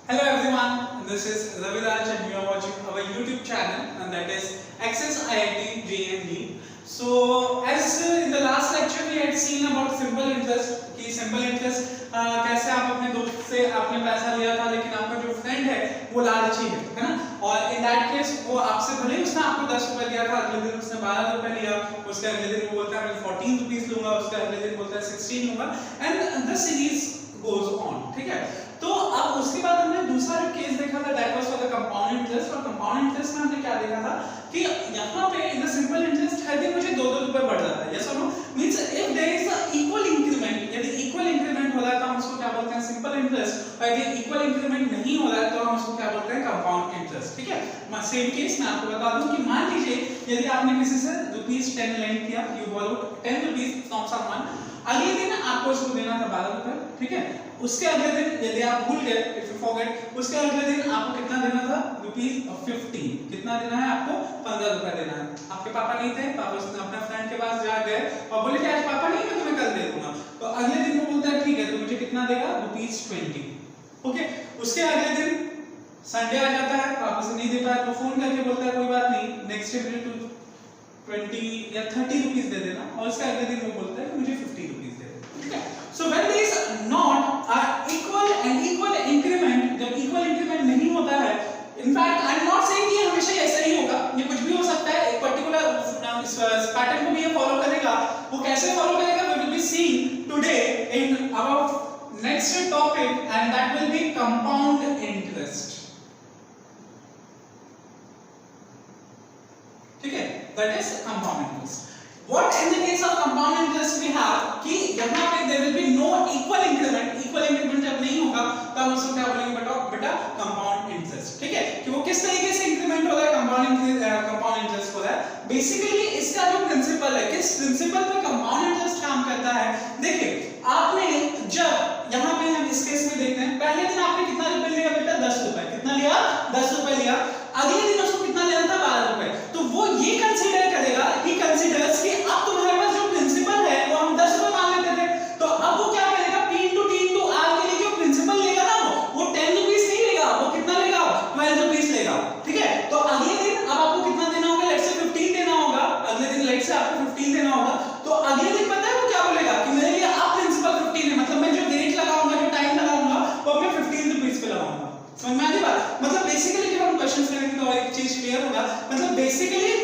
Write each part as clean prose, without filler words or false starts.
Hello everyone, this is Raviraj and you are watching our YouTube channel and that is Access IIT JNE. So as in the last lecture we had seen about simple interest कि simple interest कैसे आप अपने दोस्त से आपने पैसा लिया था लेकिन आपका जो फ्रेंड है वो लालची है ना, और in that case वो आपसे भले उसने आपको 10 रुपए दिया था, अगले दिन उसने 12 रुपए लिया, उसके अगले दिन वो बोलता है मैं 14 रुपीस लूंगा, उसके अगले दिन बोलता है 16 लूंगा and the series goes on, ठीक है। तो अब उसके बाद हमने दूसरा जो केस देखा था that was for the compound interest, और कंपाउंड इंटरेस्ट में हमने क्या देखा था कि यहाँ पे इन द सिंपल इंटरेस्ट हर दिन मुझे 2-2 रुपए बढ़ जाता है, यस और no, means if there is a equal increment, यदि इक्वल इंक्रीमेंट हो रहा है तो हम उसको क्या बोलते हैं सिंपल इंटरेस्ट, और यदि इक्वल इंक्रीमेंट नहीं हो रहा है तो हम उसको क्या बोलते हैं कंपाउंड इंटरेस्ट, ठीक है। सेम केस मैं आपको बता दूं कि मान लीजिए यदि आपने किसी से ₹10 लेंड किया, you borrowed 10 rupees from someone, अगले दिन आपको उसको देना था 12 रुपए, ठीक है। उसके अगले दिन यदि आप भूल गए, इफ यू फॉरगेट, उसके अगले दिन आपको कितना देना था ₹50, कितना देना है आपको 15 रुपए देना है। आपके पापा नहीं थे, पापा उसने अपने फ्रेंड के पास जा गए और बोले कि आज पापा नहीं, मैं तुम्हें कल दे दूंगा, तो अगले दिन वो बोलता है ठीक है तो मुझे कितना देगा ₹20, ओके। उसके अगले दिन संडे आ जाता है, पापा से नहीं दे पाया तो फोन करके बोलता है कोई बात नहीं, नेक्स्ट डे मुझे 20 या 30 रुपीस दे देना, और उसके अगले दिन वो बोलता है कि मुझे 50 रुपीस दे दे, ठीक है। So when there is not equal and equal increment, जब इक्वल इंक्रीमेंट नहीं होता है, in fact I am not saying कि हमेशा ऐसा ही होगा, ये कुछ भी हो सकता है, एक पर्टिकुलर पैटर्न को भी ये फॉलो करेगा, वो कैसे फॉलो करेगा we will be seeing today in our next topic and that will be compound interest, ठीक है, that is compound interest. What in the case of compound interest we have कि यहाँ पे there will be no equal increment, equal increment जब नहीं होगा तो हम उसको क्या बोलेंगे बेटा compound interest, ठीक है। कि वो किस तरीके से increment हो रहा है, compound interest हो रहा है, बेसिकली इसका जो प्रिंसिपल है, किस प्रिंसिपल पे compound interest काम करता है, देखिए आपने जब यहाँ पे हम इस केस में देखते हैं, पहले दिन आपने कितना रुपए लिया बेटा 10 रुपए, कितना लिया 10 रुपए लिया, अगले दिन उसको कितना लेना था 12 रुपए, तो वो ये कंसीडर करेगा, ही कंसीडर्स कि अब तुम्हारे पास जो प्रिंसिपल है वो हम 10 रुपए मान लेते थे, तो अब वो क्या करेगा P into T into R के लिए जो प्रिंसिपल लेगा ना वो 10 रुपीस नहीं लेगा, वो कितना लेगा 12 रुपीस लेगा, ठीक है। तो अगले दिन अब आपको कितना देना होगा, लेट्स से 15 देना होगा, अगले दिन लेट्स से आपको 15 देना होगा, तो अगले दिन पता है वो क्या बोलेगा कि मेरे लिए अब प्रिंसिपल 15 है, मतलब मैं जो रेट लगाऊंगा, जो टाइम लगाऊंगा वो मैं 15 रुपीस पे लगाऊंगा, समझ में आ रही बात। मतलब बेसिकली जब हम क्वेश्चंस करेंगे तो एक चीज क्लियर होगा, मतलब basically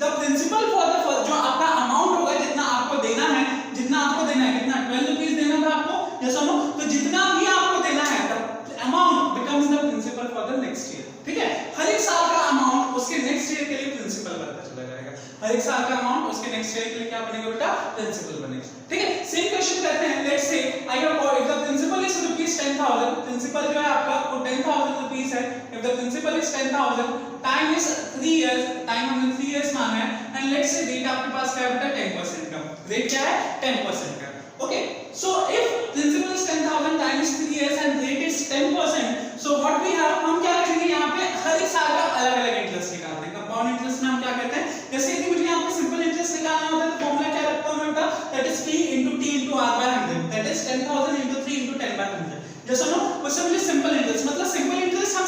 the principal for the जो आपका अमाउंट होगा, जितना आपको देना है, कितना 12 रुपीस देना था आपको, जैसा नो, तो जितना भी आपको देना है the amount becomes the principal for the next year, ठीक है। हर एक साल का अमाउंट उसके नेक्स्ट ईयर के लिए प्रिंसिपल बनता चला जाएगा, हर एक साल का अमाउंट उसके नेक्स्ट ईयर के लिए क्या बनेगा बेटा प्रिंसिपल बनेगा, ठीक है। सेम क्वेश्चन करते हैं, let's say I have if the principal is ₹10,000, principal जो है आपका वो 10,000 रुपीस है, if the principal is 10,000, time is 3 years, time हमने 3 इयर्स माना है, एंड लेट्स से रेट आपके पास क्या है बेटा 10% का, रेट क्या है 10% का, okay. So if principal is 10,000, time is 3 years and rate is 10%, so what we have, हम क्या करेंगे यहाँ पे हर एक साल का अलग-अलग इंटरेस्ट निकालते हैं। कंपाउंड इंटरेस्ट में हम क्या कहते हैं, जैसे कि मुझे यहाँ पे सिंपल इंटरेस्ट निकालना होता है तो फॉर्मूला क्या रखता हूं बेटा, that is P into T into R by 100, that is 10,000 into 3 into 10 by 100, जैसा नो, उससे मुझे सिंपल इंटरेस्ट, मतलब सिंपल इंटरेस्ट हम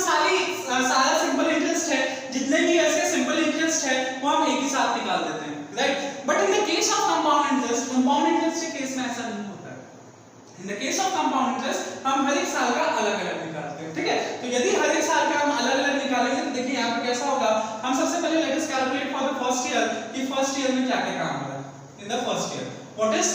सारा सिंपल इंटरेस्ट है, जितने भी ऐसे सिंपल इंटरेस्ट है वो हम एक ही साथ निकाल देते हैं, right. But in the case of compound interest के केस में ऐसा नहीं होता है। इन the case of compound interest हम हर एक साल का अलग-अलग निकालते हैं, ठीक है। तो यदि हर एक साल का हम अलग-अलग निकालेंगे तो देखिए यहाँ पे कैसा होगा, हम सबसे पहले let us calculate for the first year कि फर्स्ट ईयर में क्या-क्या काम हो रहा है in the first year, what is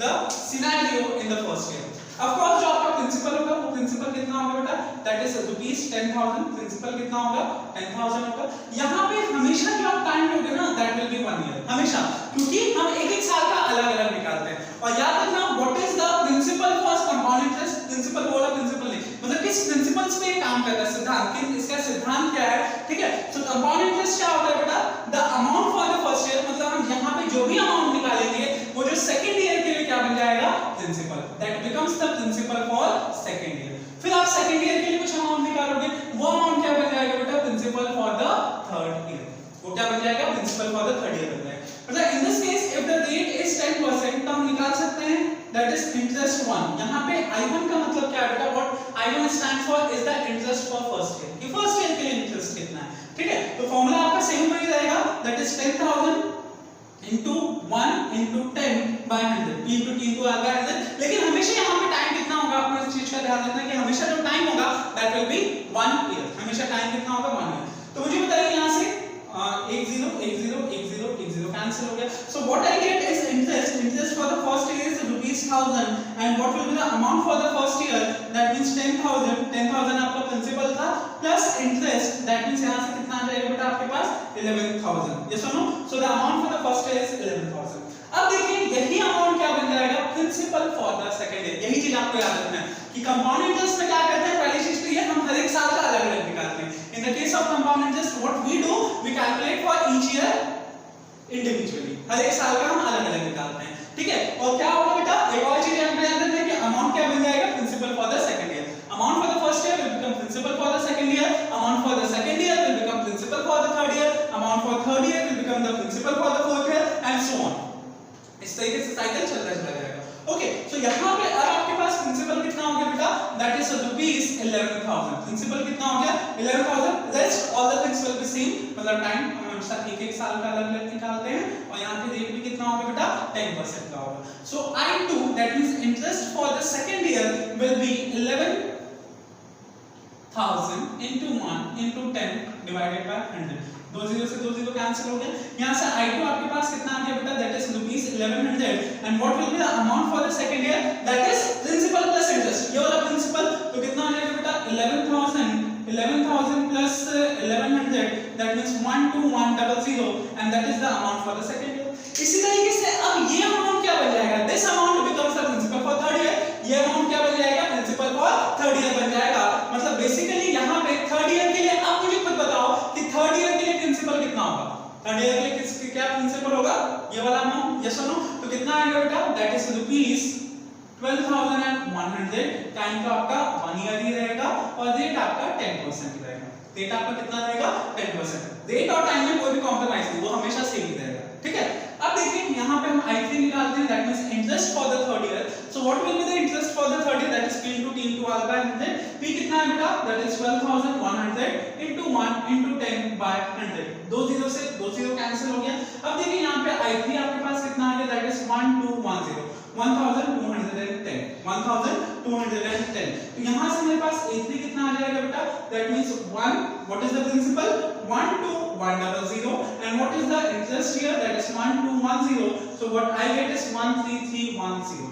the scenario in the first year. Of course जो आपका प्रिंसिपल होगा वो प्रिंसिपल कितना होगा बेटा, दैट इज ₹10,000, प्रिंसिपल कितना होगा 10,000 होगा। यहाँ पे हमेशा जो आप टाइम लोगे ना दैट विल बी 1 ईयर, हमेशा, क्योंकि हम एक-एक साल का अलग-अलग निकालते हैं। और याद रखना what is the principal for compound interest, principal बोला प्रिंसिपल नहीं, मतलब किस प्रिंसिपल्स पे काम करता है, सिद्धांत, कि इसका सिद्धांत क्या है, ठीक है। सो कंपाउंड इंटरेस्ट क्या होता है बेटा, the amount for the first year, मतलब हम यहाँ पे जो भी अमाउंट निकालेंगे वो जो सेकंड ईयर के लिए क्या बन जाएगा principal, that becomes the principal for second year. फिर आप सेकंड ईयर के लिए कुछ अमाउंट निकालोगे, वो अमाउंट क्या बन जाएगा बेटा principal for the third year, वो क्या बन जाएगा principal for the third year बन जाएगा। मतलब in this case if the rate is 10% तो हम निकाल सकते हैं दैट इज इंटरेस्ट 1, यहाँ पे I1 का मतलब क्या है बेटा, what I1 stand for is the interest for first year, कि फर्स्ट ईयर के लिए इंटरेस्ट कितना है, ठीक है। तो फॉर्मूला आपका सेम वही रहेगा, that is 10,000 into 1 into 10 by 100, p into t into r by 100। लेकिन हमेशा यहाँ पे टाइम कितना होगा, आपको इस चीज का ध्यान रखना है कि हमेशा जो टाइम होगा that will be 1 year, हमेशा टाइम कितना होगा 1 year। तो मुझे बताइए यहाँ से 1 0 1 0 1 0 1 0 कैंसिल हो गया। So what I get is interest for the first year is rupees 1000 and what will be the amount for the first year, that means 10,000 आपका प्रिंसिपल था प्लस इंटरेस्ट, that means यहाँ से कितना आ जाएगा बेटा आपके पास 11,000, yes or no? So the amount for the first year is 11,000। अब देखिए यही अमाउंट क्या बन जाएगा, principal for the second year. यही चीज आपको याद रखना है कि कंपाउंड इंटरेस्ट में क्या करते हैं, पहली चीज तो ये हम हर एक साल का अलग-अलग निकालते हैं। In the case of compound interest what we do, we calculate for each year individually, हर एक साल का हम अलग-अलग निकालते हैं, ठीक है। और क्या होगा बेटा, एक और चीज हमको याद रखना है कि अमाउंट क्या बन जाएगा, principal for the second year. Amount for the first year will become principal for the second year, amount for the second year will become principal for the third year, amount for third year will become the principal for the fourth year and so on. इस तरीके से cycle चलता चला जाएगा। Okay, सो यहाँ पे अब आपके पास प्रिंसिपल कितना हो गया बेटा, दैट इज रुपीस 11,000। प्रिंसिपल कितना हो गया 11,000, rest all the things will be same, मतलब टाइम हम हमेशा एक साल का अलग-अलग निकालते हैं और यहाँ पे रेट भी कितना होगा बेटा 10% का होगा। सो I2 that means interest for the second year will be 11,000 into 1 into 10 divided by 100। 2 0 से 2 0 कैंसिल हो गया। यहाँ से I2 आपके पास कितना आ गया बेटा, that is rupees 1100 and what will be the amount for the second year, that is principal plus interest. ये वाला प्रिंसिपल तो कितना आ जाएगा बेटा 11,000 plus 1100 that means 12100 and that is the amount for the second year. इसी तरीके से अब ये अमाउंट क्या बन जाएगा, this amount becomes the principal for third year. ये अमाउंट क्या बन जाएगा, प्रिंसिपल फॉर थर्ड ईयर बन जाएगा। मतलब बेसिकली यहाँ पे थर्ड ईयर के लिए आप मुझे खुद बताओ कि थर्ड ईयर के लिए प्रिंसिपल कितना होगा, थर्ड ईयर के लिए किसके क्या प्रिंसिपल होगा, ये वाला अमाउंट, यस और नो? तो कितना आएगा बेटा, दैट इज रुपीस 12,100 टाइम का आपका 1 ईयर ही रहेगा और रेट आपका 10% रहेगा। रेट आपका कितना रहेगा 10%। रेट और टाइम में कोई भी कॉम्प्रोमाइज नहीं, वो हमेशा सेम ही रहेगा, ठीक है। अब देखिए यहाँ पे हम I3 निकालते हैं, that means interest for the third year. So what will be the interest for the third year, that is p into t into r by 100। p कितना है बेटा, that is 12,100 into 1 into 10 by 100। 2 0 से 2 0 cancel हो गया। अब देखिए यहाँ पे I3 आपके पास कितना आ गया, दैट इज 1210 1210 1210। तो यहाँ से मेरे पास A3 कितना आ जाएगा बेटा, that means 1 what is the principal 12100 and what is the interest here, that is 1210। so what I get is 13310,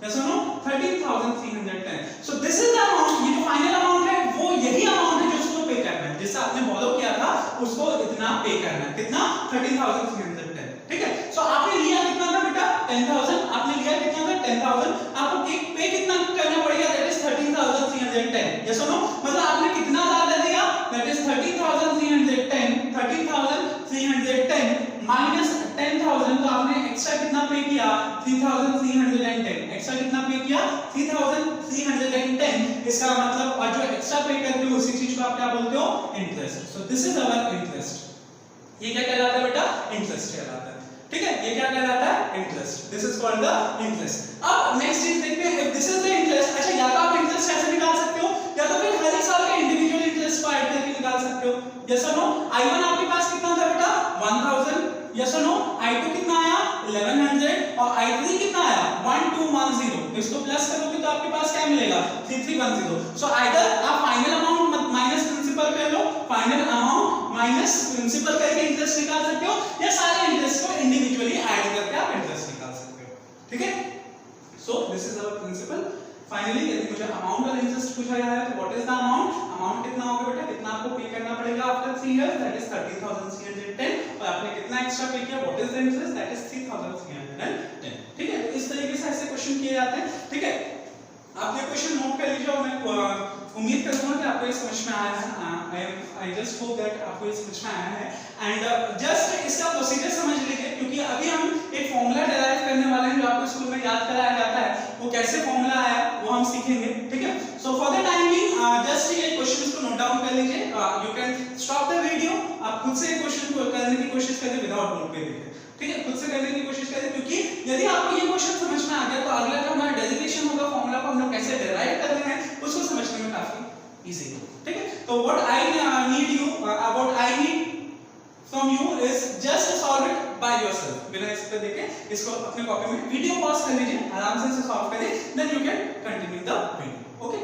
yes or no, 13,310। so this is the amount, ये जो फाइनल अमाउंट है वो यही अमाउंट है जो उसको पे करना है, जिससे आपने बोलो किया था उसको इतना पे करना है, कितना 13,310, ठीक है। सो आपने लिया कितना था बेटा 10,000, आपने लिया कितना था 10,000, आपको पे कितना करना पड़ेगा, that is 13,310, yes or no? मतलब आपने कितना ज्यादा दिया, दैट इज 13,310 माइनस 10,000, तो आपने एक्स्ट्रा कितना पे किया 3,310, एक्स्ट्रा कितना पे किया 3,310। इसका मतलब और जो एक्स्ट्रा पे करते हो उसी चीज को आप क्या बोलते हो, interest. So this is our interest. ये क्या कहलाता है बेटा, इंटरेस्ट कहलाता है, ठीक है। ये क्या कहलाता है, interest. This is called the interest. अब नेक्स्ट चीज देखते हैं, if this is the interest, अच्छा या तो आप इंटरेस्ट ऐसे निकाल सकते हो या तो फिर हर एक साल का इंडिविजुअल इंटरेस्ट को ऐड करके निकाल सकते हो, यस और नो। I1 आपके पास कितना था बेटा 1000, यस और नो। I2 कितना आया 1100 और I3 कितना आया 1210। इसको प्लस करोगे तो आपके पास क्या मिलेगा 3310। सो आइदर आप फाइनल अमाउंट माइनस प्रिंसिपल कर लो, फाइनल अमाउंट माइनस प्रिंसिपल करके इंटरेस्ट निकाल सकते हो, या सारे इंटरेस्ट को इंडिविजुअली ऐड करके आप इंटरेस्ट निकाल सकते हो, ठीक है। So this is our principal. Finally यदि मुझे अमाउंट और इंटरेस्ट पूछा गया है तो what is the amount, amount कितना होगा बेटा, कितना आपको पे करना पड़ेगा आफ्टर 3 इयर्स, दैट इज 13,310 और आपने कितना एक्स्ट्रा पे किया, what is the interest, that is 3,310, ठीक है। तो इस तरीके से ऐसे क्वेश्चन किए जाते हैं, ठीक है। आप ये क्वेश्चन नोट कर लीजिए और मैं उम्मीद करता हूं कि आपको ये समझ में आया है। आई जस्ट होप दैट आपको ये समझ में आया है एंड जस्ट इसका प्रोसीजर समझ लीजिए, क्योंकि अभी हम एक फॉर्मूला डिराइव करने वाले हैं जो आपको स्कूल में याद कराया जाता है, वो कैसे फॉर्मूला आया वो हम सीखेंगे, ठीक है। So for the time being just ये क्वेश्चंस को नोट डाउन कर लीजिए, you can stop the video, आप खुद से क्वेश्चन को करने की कोशिश करिए विदाउट नोट पे देखिए, ठीक है। खुद से करने की कोशिश करिए, क्योंकि यदि आपको ये क्वेश्चन समझ में आ गया तो अगला जो हमारा डेरिवेशन होगा फॉर्मूला को हम लोग कैसे डिराइव करते हैं उसको समझने में काफी तो what I need from you is just solve it by yourself. बिना इस पे देखे इसको अपने कॉपी में वीडियो पॉज कर लीजिए, आराम से इसे सॉल्व करिए, then you can continue the video. Okay?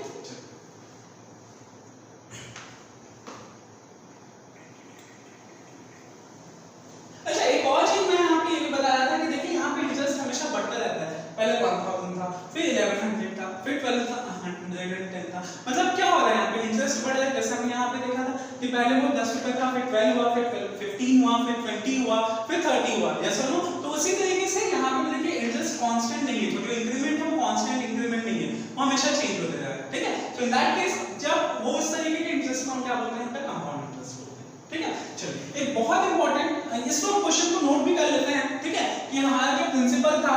अच्छा, एक और चीज मैं यहाँ पे ये भी बता रहा था कि देखिए यहाँ पे इंटरेस्ट हमेशा बढ़ता रहता है। पहले 1000 था, फिर 1100 था, फिर 1210 था। मतलब क्या हो रहा है यहाँ पे इंटरेस्ट बढ़ रहा है। जैसे हमने यहाँ पे देखा था कि पहले वो 10 रुपए था, फिर 12 हुआ, फिर 15 हुआ, फिर 20 हुआ, फिर 30 हुआ। यस और नो? तो उसी तरीके से यहाँ पे देखिए इंटरेस्ट कांस्टेंट नहीं है, तो जो इंक्रीमेंट है वो कांस्टेंट इंक्रीमेंट नहीं है, वो हमेशा चेंज होते जा रहा है। ठीक है? तो इन दैट केस जब वो इस तरीके के इंटरेस्ट को हम क्या बोलते हैं, कंपाउंड इंटरेस्ट बोलते हैं। ठीक है? चलिए, एक बहुत इंपॉर्टेंट इसको क्वेश्चन को नोट भी कर लेते हैं। ठीक है? कि हमारा जो प्रिंसिपल था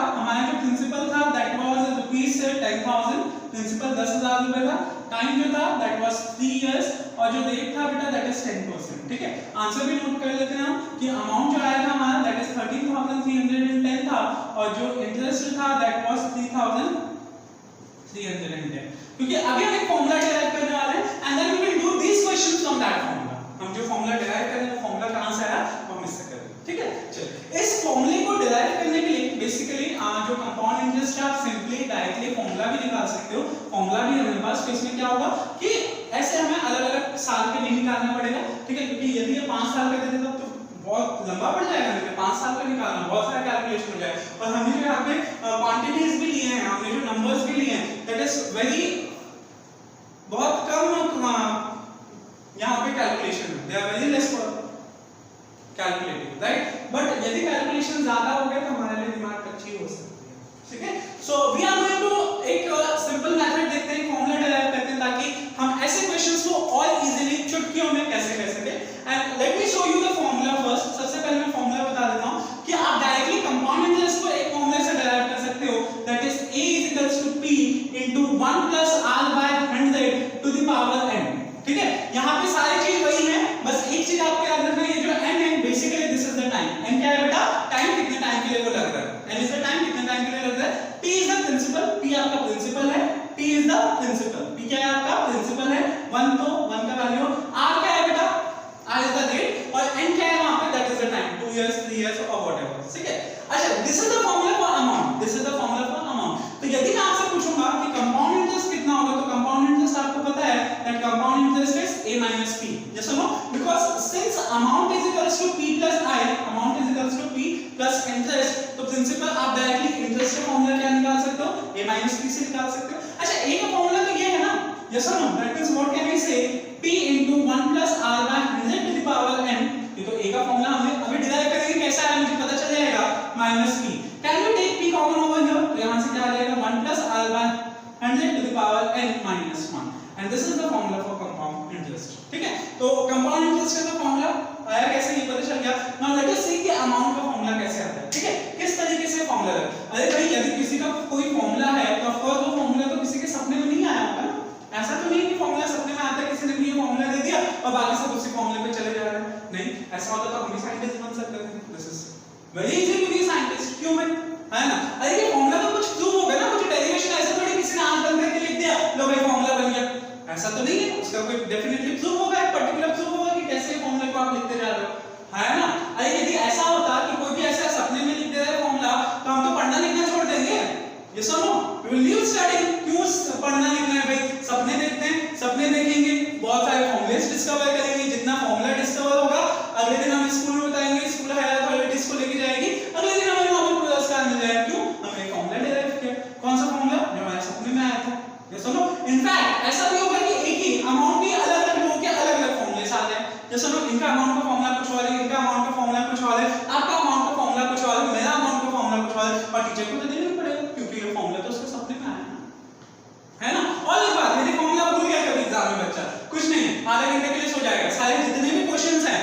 दैट वाज रुपीस 10,000, प्रिंसिपल 10,000 रुपए था, टाइम जो था दैट वाज 3 इयर्स, और जो रेट था बेटा दैट इज 10%। ठीक है? आंसर भी नोट कर लेते हैं हम कि अमाउंट जो आया था हमारा दैट इज 13,310 था, और जो इंटरेस्ट था दैट वाज 3,310। क्योंकि अभी हम एक फॉर्मूला डिराइव करने वाले हैं and then we will do these questions from that formula. हम जो फॉर्मूला डिराइव करेंगे वो फॉर्मूला कहां से आया वो हम इससे करेंगे। ठीक है? चलिए, इस फॉर्मूले को डिराइव करने के लिए बेसिकली जो कंपाउंड इंटरेस्ट है आप सिंपली डायरेक्टली फॉर्मूला भी निकाल सकते हो। फॉर्मूला भी हमारे पास, तो इसमें क्या होगा कि ऐसे हमें अलग-अलग साल के लिए निकालना पड़ेगा। ठीक है? क्योंकि यदि ये 5 साल का दे देता तो बहुत लंबा पड़ जाएगा, लेकिन 5 साल का निकालना बहुत सारा कैलकुलेशन हो जाएगा। और हमने जो यहाँ पे क्वांटिटीज भी लिए हैं, हमने जो नंबर्स भी लिए हैं दैट इज वेरी बहुत कम यहाँ पे कैलकुलेशन है, they are very less calculating, right? But यदि कैलकुलेशन ज्यादा हो गया तो हमारे लिए दिमाग कच्ची हो सकती है। ठीक है? So we are going to एक सिंपल मेथड देखते हैं, फॉर्मूला डिराइव करते हैं, ताकि हम ऐसे क्वेश्चंस को और इजीली चुटकियों में कैसे कर सके। And let me show you the formula first. सबसे पहले मैं फॉर्मूला बता देता हूं कि आप डायरेक्टली कंपाउंड इंटरेस्ट को एक फॉर्मूले से डिराइव कर सकते हो, that is a p into 1 plus r by 100 to the power n। ठीक है? यहाँ पे सारी चीज वही है, बस एक चीज आपको याद रखना है, ये जो n है basically this is the time. n क्या है बेटा? टाइम, कितने टाइम के लिए वो लग रहा है। n इज द टाइम, कितने टाइम के लिए लग रहा है। p is the principal, p आपका प्रिंसिपल है, p is the principal, p क्या है आपका प्रिंसिपल है। 1 तो 1 का वैल्यू, r क्या है बेटा? r इज द रेट, और n क्या है वहां पे? That is the time, 2 years 3 years और व्हाटएवर। ठीक है? अच्छा, this is the formula for amount, this is the formula for amount. तो यदि मैं आपसे पूछूंगा कि कंपाउंड इंटरेस्ट कितना होगा, तो कंपाउंड इंटरेस्ट आपको पता है that compound interest is a minus p। yes or no? because since amount is equals to p plus I, amount is equals to p plus interest, तो प्रिंसिपल आप directly interest का formula क्या निकाल सकते हो? a minus p से निकाल सकते हो। अच्छा, a का फार्मूला तो ये है ना, yes or no? that means what can we say? p into 1 plus r by 100 to the power n। ये तो a का फार्मूला हमने अभी डिराइव करेंगे, कैसा है मुझे पता चल जाएगा, minus p। can we take p common over here? तो यहां से क्या आ जाएगा? 1 plus r by 100 to the power n minus 1। and this is the formula for compound interest। ठीक है? तो कंपाउंड इंटरेस्ट का तो फार्मूला आया कैसे, ये पता चल गया। नाउ लेट अस सी कि अमाउंट का फार्मूला कैसे आता है। ठीक है? किस तरीके से फार्मूला है। अरे भाई, यदि किसी का कोई फार्मूला है तो ऑफ कोर्स वो फार्मूला तो किसी के सपने में नहीं आया होगा ना। ऐसा तो नहीं कि फार्मूला सपने में आता है, किसी ने भी ये फार्मूला दे दिया और बाकी सब उसी फार्मूले पे चले जा रहे हैं। नहीं, ऐसा होता तो हम भी साइंटिस्ट बन सकते थे। This is very easy to be scientist. क्यों भाई? है ना? अरे ये फार्मूला तो कुछ प्रूव हो गया ना, कुछ डेरिवेशन ऐसा थोड़ी किसी ने आंसर करके लिख दिया, लो भाई फार्मूला बन गया, ऐसा तो नहीं है। उसका कोई डेफिनेटली प्रूव होगा, एक पर्टिकुलर प्रूव होगा कि कैसे फार्मूले को आप लिखते जा रहे हो, है ना? अरे यदि ऐसा होता कि कोई भी ऐसा सपने में लिख दे रहा है फार्मूला, तो हम तो पढ़ना लिखना छोड़ देंगे। यस और no? We will leave studying. क्यों पढ़ना लिखना है भाई? सपने देखते हैं, सपने देखेंगे, बहुत सारे फॉर्मूलेस डिस्कवर करेंगे, जितना फॉर्मूला डिस्कवर होगा अगले दिन हम स्कूल में बताएंगे, स्कूल हायर अथॉरिटीज को लेके जाएगी, अगले दिन हमें नोबेल पुरस्कार मिल जाएगा। क्यों? हमने फॉर्मूला डिराइव किया। कौन सा फॉर्मूला? जो हमारे सपने में आया था। यस और नो? इनफैक्ट ऐसा भी होगा कि एक ही अमाउंट भी अलग-अलग लोगों के अलग-अलग फॉर्मूले आ रहे हैं। यस और नो? इनका अमाउंट का फॉर्मूला कुछ और है, इनका अमाउंट का फॉर्मूला कुछ और है, आपका अमाउंट का फॉर्मूला कुछ और है, मेरा अमाउंट का फॉर्मूला कुछ और है, और टीचर को तो देना ही पड़ेगा क्योंकि ये फॉर्मूला तो उसके सपने में आया है ना? और एक बात, यदि फॉर्मूला भूल गया कभी एग्जाम में बच्चा, कुछ नहीं, आधा घंटे के लिए सो जाएगा, सारे जितने भी क्वेश्चंस हैं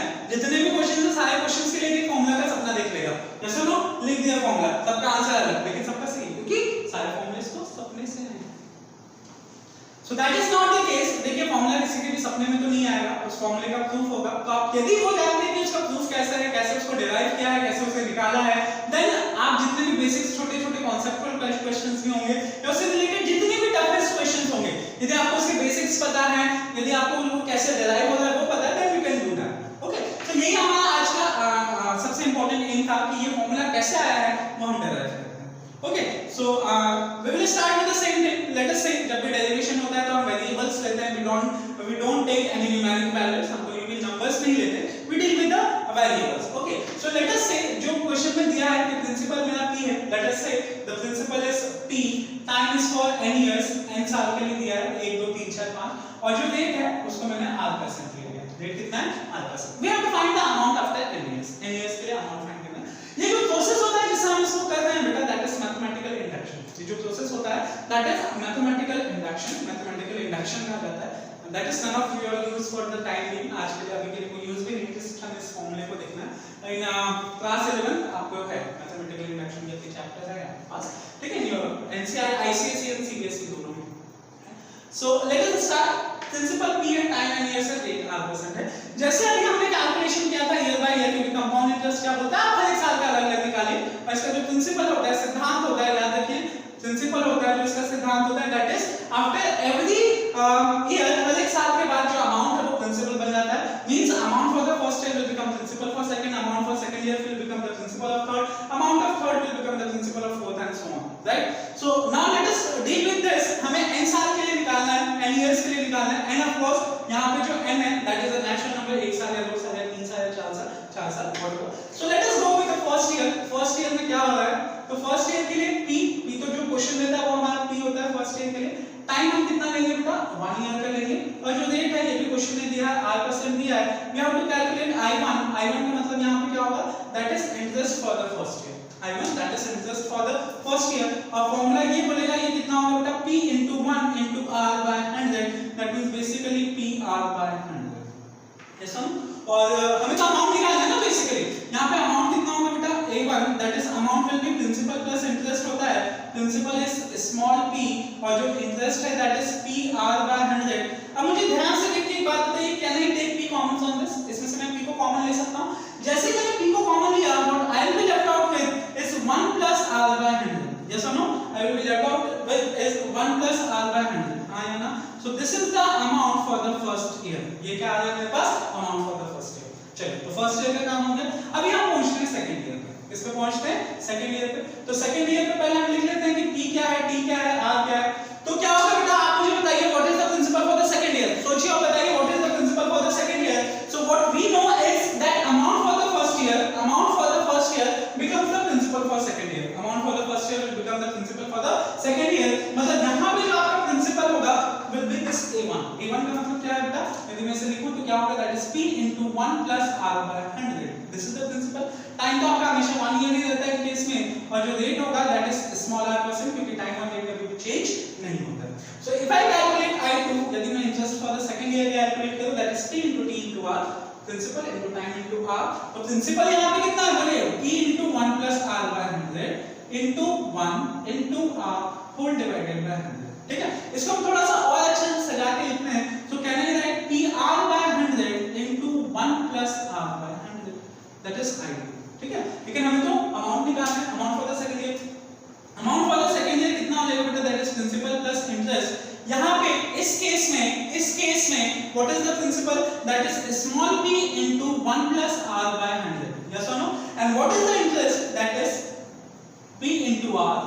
सारे क्वेश्चंस के लिए फॉर्मूला का सपना देख लेगा। यस और नो? लिख दिया फॉर्मूला, सबका आंसर अलग, लेकिन सबका सही, क्योंकि सारे फॉर्मूलेस तो सपने से हैं। So that is not the case। देखिए, फॉर्मूला किसी के भी सपने में तो नहीं आएगा, उस फॉर्मूले का प्रूफ होगा। तो आप यदि वो जानते हैं कि उसका प्रूफ कैसा है, कैसे उसको डिराइव किया है, कैसे उसे निकाला है, देन आप जितने भी बेसिक्स छोटे-छोटे कॉन्सेप्चुअल क्वेश्चंस भी होंगे या उससे रिलेटेड जितने भी टफेस्ट क्वेश्चंस होंगे, यदि आपको उसके बेसिक्स पता है, यदि आपको वो कैसे डिराइव हो रहा है वो पता है then you can do that. Okay, तो यही हमारा आज का सबसे इंपॉर्टेंट एम था कि ये फॉर्मूला कैसे आया है वो हम डिराइव करते हैं। Okay, so we will start with the same thing. Let us say जब भी डेरिवेशन होता है तो हम वेरिएबल्स लेते हैं, we don't take any numeric values, हम कोई भी नंबर्स नहीं लेते, we deal with the variables. Okay, so let us say जो क्वेश्चन में दिया है कि प्रिंसिपल मेरा p है, let us say the principal is p, time is for n years, n साल के लिए दिया है 1 2 3 4 5, और जो रेट है उसको मैंने r% ले लिया। रेट कितना है? r%। We have to find the amount after n years, n years के लिए अमाउंट फाइंड करना है। ये जो प्रोसेस होता है जिससे हम इसको कर रहे हैं बेटा, दैट इज मैथमेटिकल इंडक्शन। ये जो प्रोसेस होता है that is mathematical induction, mathematical induction कहा जाता है। That is none of your use for the time being, आज के लिए अभी के लिए कोई यूज भी नहीं, जस्ट हमें इस फॉर्मूले को देखना है। इन क्लास 11 आपको है मैथमेटिकल इंडक्शन के चैप्टर्स है आपके पास, ठीक है, your NCERT ICSE and CBSE दोनों में। So let us start. Principal p and time and year से रेट r% है। जैसे अभी हमने कैलकुलेशन किया था ईयर बाय ईयर, क्योंकि कंपाउंड इंटरेस्ट क्या बोलता है, आप हर एक साल का अलग अलग निकालिए, और इसका जो प्रिंसिपल होता है, सिद्धांत होता है, याद रखिए प्रिंसिपल होता है जो इसका सिद्धांत होता है, that is after every year, हर एक साल के बाद जो अमाउंट है वो प्रिंसिपल बन जाता है। Means amount for the first year will become principal for second, amount for second year will become the principal of third, amount of third will become the principal of fourth and so on, right. So now let us deal with this. हमें n साल के लिए निकालना है, n years के लिए निकालना है, एंड ऑफ कोर्स यहां पे जो n है that is a natural number, 1 साल या 2 साल या 3 साल या 4 साल whatever. So let us go with the first year. First year में क्या हो रहा है, तो फर्स्ट ईयर के लिए p तो जो क्वेश्चन देता है वो हमारा p होता है फर्स्ट ईयर के लिए। टाइम हम कितना लेंगे बेटा, 1 ईयर का लेंगे, और जो रेट है ये भी क्वेश्चन में दिया है, r% दिया है, we have to calculate i1। i1 का मतलब यहां पे क्या होगा, that is interest for the first year, i1 that is interest for the first year. और फार्मूला ये बोलेगा ये कितना होगा बेटा, p into 1 into r by 100, that means basically pr by 100। Yes हम, और हमें तो अमाउंट निकालना है ना बेसिकली, यहां पे अमाउंट कितना होगा बेटा, a1 that is amount will be principal plus interest होता है, प्रिंसिपल इज स्मॉल p और जो इंटरेस्ट है दैट इज pr by 100। अब मुझे ध्यान से देखिए एक बात बताइए, can I take p common on this, इसमें से मैं p को कॉमन ले सकता हूं। जैसे कि मैंने p को कॉमन लिया, what I will be left out with is 1 plus r by 100। Yes और no, I will be left out with is 1 plus r by 100, हां या ना। So this is the amount for the first year, ये क्या आ रहा है मेरे पास, amount for the first year. चलिए, तो फर्स्ट ईयर का काम हो गया। अभी हम पहुंचते हैं सेकंड ईयर पे। किस पे पहुंचते हैं, सेकंड ईयर पे। तो सेकंड ईयर पे पहले हम लिख लेते हैं कि p क्या है, t क्या है, r क्या है। तो क्या होगा बेटा, आप मुझे बताइए what is the principal for the second year. सोचिए और बताइए what is the principal for the second year. So what we know is that amount for the first year, amount for the first year becomes the principal for second year, amount for the first year will become the principal for the second year. मतलब यहां पे जो आपका principal होगा will be this a1। a1 का मतलब क्या है बेटा, यदि मैं इसे लिखूं तो क्या होगा, that is p into 1 plus r by 100, this is the principal. Time तो आपका हमेशा 1 ईयर ही रहता है केस में, और जो रेट होगा दैट इज स्मॉल r%, क्योंकि टाइम और रेट कभी भी चेंज नहीं होता। So if I calculate i2, यदि मैं interest for the second year calculate करूं, that is p into t into r, principal into time into r। तो प्रिंसिपल यहां पे कितना है बोलिए, p into 1 plus r by 100 into 1 into r whole divided by 100। ठीक है, इसको हम थोड़ा सा और अच्छे से सजा के लिखते हैं। So can I write pr by 100 into 1 plus r by 100, that is i2। ठीक है, लेकिन हमें तो अमाउंट निकालना है, amount for the second year. Amount for the second year कितना हो जाएगा बेटा, that is principal plus interest. यहां पे इस केस में what is the principal, that is small p into 1 plus r by 100। Yes और no, and what is the interest, that is p into r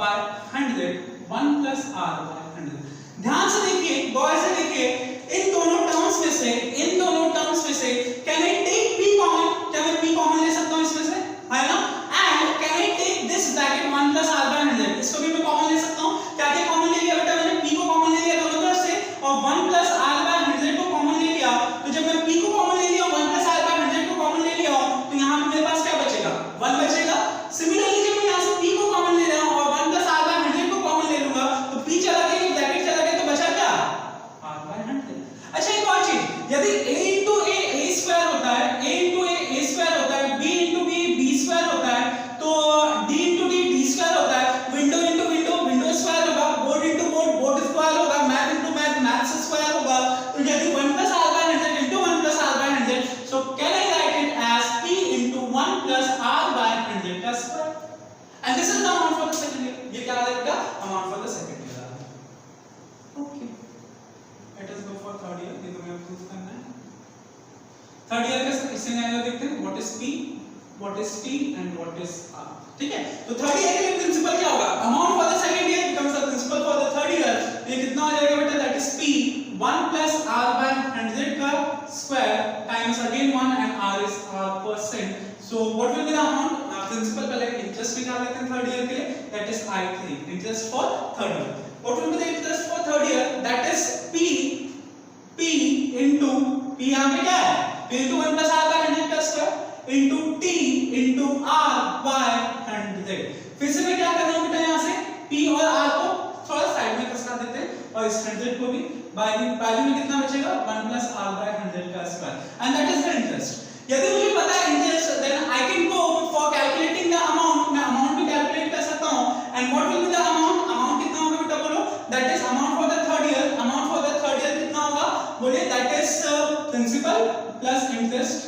by 100, 1 plus r by 100। ध्यान से देखिए, गौर से देखिए, इन दोनों टर्म्स में से can I take p common, क्या मैं p कॉमन ले सकता हूं इसमें से, है ना। And can I take this bracket 1 plus r by 100, इसको भी मैं कॉमन ले सकता हूं। क्या क्या कॉमन ले लिया बेटा, मैंने p को कॉमन ले लिया दोनों तरफ से, और 1 plus r by 100 को कॉमन ले लिया। तो जब मैं p को कॉमन ले लिया, 1 plus r by 100 को कॉमन ले लिया, तो यहां पे मेरे पास क्या बचेगा, 1 बचेगा। सिमिलरली जब मैं यहां से p को कॉमन ले रहा हूं और 1 plus r by 100 को कॉमन ले लूंगा, तो p चला गया, ये ब्रैकेट चला गया, तो बचा क्या, प्रूफ करना है। थर्ड ईयर का सिनेरियो देखते हैं, what is P, what is T and what is R. ठीक है, तो थर्ड ईयर के लिए प्रिंसिपल क्या होगा, amount for the second year becomes the principal for the third year. ये कितना हो जाएगा बेटा, that is p 1 plus r by 100 का square times again 1 and r is r%. So what will be the amount? Principal पहले interest निकाल लेते हैं थर्ड ईयर के लिए, that is I3, interest for third year. What will be the interest for third year? That is p into p यहाँ पे क्या है, p into 1 plus r by 100 का square into t into r by 100। फिर से मैं क्या कर रहा हूँ बेटा, यहाँ से p और r को थोड़ा साइड में खसका देते हैं और इस 100 को भी वैल्यू में कितना बचेगा, 1 plus r by 100 का square and that is the interest. यदि मुझे पता है interest, then I can go for calculating the amount, मैं अमाउंट भी कैलकुलेट कर सकता हूं। And what will be the amount, amount कितना होगा बेटा बोलो, that is amount for the third year. Amount for the third year कितना होगा बोलिए, that is principal plus interest.